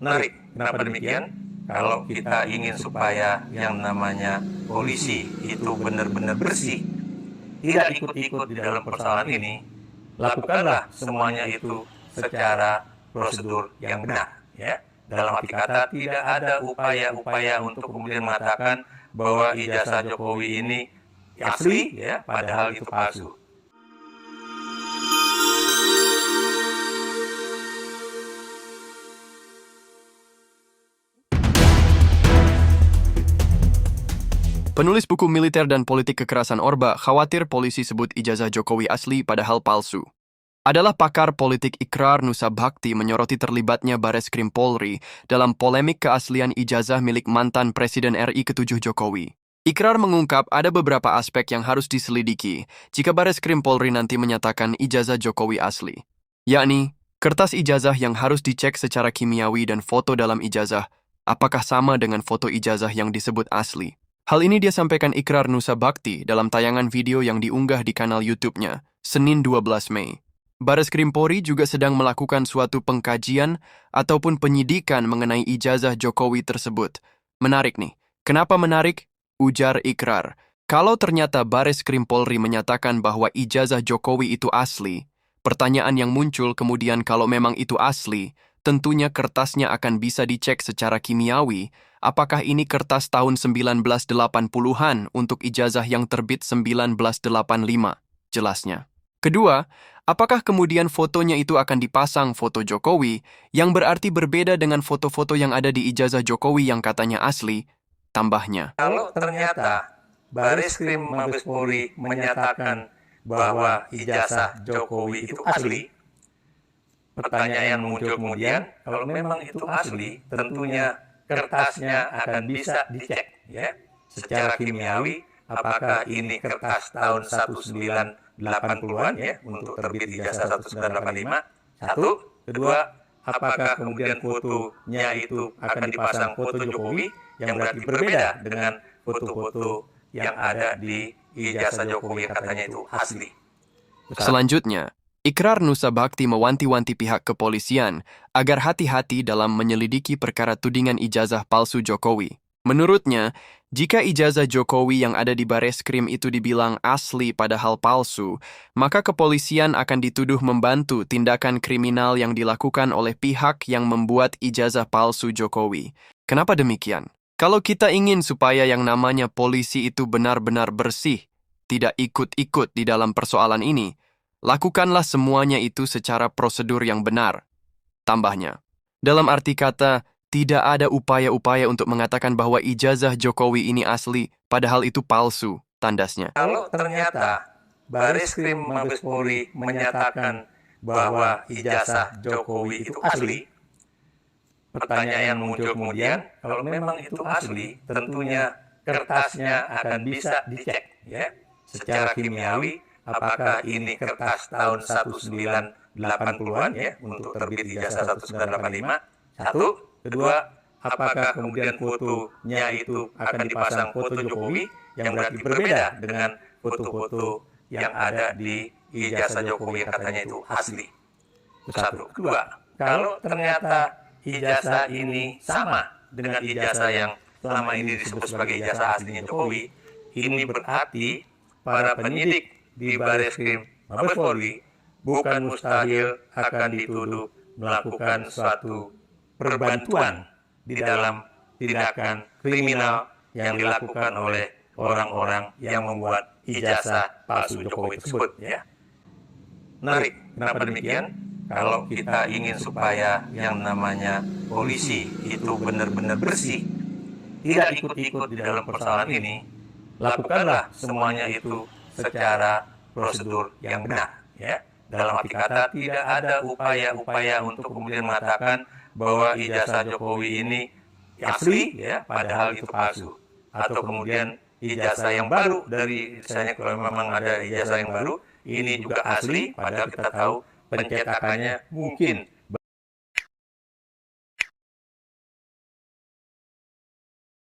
Menarik. Kenapa demikian? Kalau kita ingin supaya yang namanya polisi itu benar-benar bersih, tidak ikut-ikut di dalam persoalan ini, lakukanlah semuanya itu secara prosedur yang benar. Ya, dalam arti kata tidak ada upaya-upaya untuk kemudian mengatakan bahwa ijazah Jokowi ini asli, ya, padahal itu palsu. Penulis buku Militer dan Politik Kekerasan Orba khawatir polisi sebut ijazah Jokowi asli padahal palsu. Adalah pakar politik Ikrar Nusa Bhakti menyoroti terlibatnya Bareskrim Polri dalam polemik keaslian ijazah milik mantan Presiden RI ke-7 Jokowi. Ikrar mengungkap ada beberapa aspek yang harus diselidiki jika Bareskrim Polri nanti menyatakan ijazah Jokowi asli. Yakni, kertas ijazah yang harus dicek secara kimiawi dan foto dalam ijazah, apakah sama dengan foto ijazah yang disebut asli. Hal ini dia sampaikan Ikrar Nusa Bhakti dalam tayangan video yang diunggah di kanal YouTube-nya, Senin 12 Mei. Bareskrim Polri juga sedang melakukan suatu pengkajian ataupun penyidikan mengenai ijazah Jokowi tersebut. Menarik nih. Kenapa menarik? Ujar Ikrar. Kalau ternyata Bareskrim Polri menyatakan bahwa ijazah Jokowi itu asli, pertanyaan yang muncul kemudian kalau memang itu asli, tentunya kertasnya akan bisa dicek secara kimiawi, apakah ini kertas tahun 1980-an untuk ijazah yang terbit 1985, jelasnya. Kedua, apakah kemudian fotonya itu akan dipasang foto Jokowi, yang berarti berbeda dengan foto-foto yang ada di ijazah Jokowi yang katanya asli, tambahnya. Kalau ternyata Bareskrim Mabes Polri menyatakan bahwa ijazah Jokowi itu asli, pertanyaan yang muncul kemudian, kalau memang itu asli, tentunya kertasnya akan bisa dicek, ya, secara kimiawi, apakah ini kertas tahun 1980-an, ya, untuk terbit ijazah 1985, satu. Kedua, apakah kemudian fotonya itu akan dipasang foto Jokowi, yang berarti berbeda dengan foto-foto yang ada di ijazah Jokowi yang katanya itu asli. Selanjutnya, Ikrar Nusa Bhakti mewanti-wanti pihak kepolisian agar hati-hati dalam menyelidiki perkara tudingan ijazah palsu Jokowi. Menurutnya, jika ijazah Jokowi yang ada di Bareskrim itu dibilang asli padahal palsu, maka kepolisian akan dituduh membantu tindakan kriminal yang dilakukan oleh pihak yang membuat ijazah palsu Jokowi. Kenapa demikian? Kalau kita ingin supaya yang namanya polisi itu benar-benar bersih, tidak ikut-ikut di dalam persoalan ini, lakukanlah semuanya itu secara prosedur yang benar. Tambahnya, dalam arti kata, tidak ada upaya-upaya untuk mengatakan bahwa ijazah Jokowi ini asli, padahal itu palsu, tandasnya. Kalau ternyata Bareskrim Mabes Polri menyatakan bahwa ijazah Jokowi itu asli, pertanyaan yang muncul kemudian, kalau memang itu asli, tentunya kertasnya akan bisa dicek, ya, secara kimiawi, apakah ini kertas tahun 1980-an, ya, untuk terbit ijazah 1985, satu. Kedua, apakah kemudian fotonya itu akan dipasang foto Jokowi, yang berarti berbeda dengan foto-foto yang ada di ijazah Jokowi yang katanya itu asli. Itu satu. Kedua, kalau ternyata ijazah ini sama dengan ijazah yang selama ini disebut sebagai ijazah aslinya Jokowi, ini berarti para penyidik di Bareskrim Mabes Polri bukan mustahil akan dituduh melakukan suatu perbantuan di dalam tindakan kriminal yang dilakukan oleh orang-orang yang membuat ijazah palsu Jokowi tersebut, ya. Menarik. Kenapa demikian? Kalau kita ingin supaya yang namanya polisi itu benar-benar bersih, tidak ikut-ikut di dalam persoalan ini, lakukanlah semuanya itu secara prosedur yang benar, ya. Dalam arti kata tidak ada upaya-upaya untuk kemudian mengatakan bahwa ijazah Jokowi ini asli, ya, padahal itu palsu. Atau kemudian ijazah yang baru dari, misalnya kalau memang ada ijazah yang baru, ini juga asli, padahal kita tahu pencetakannya mungkin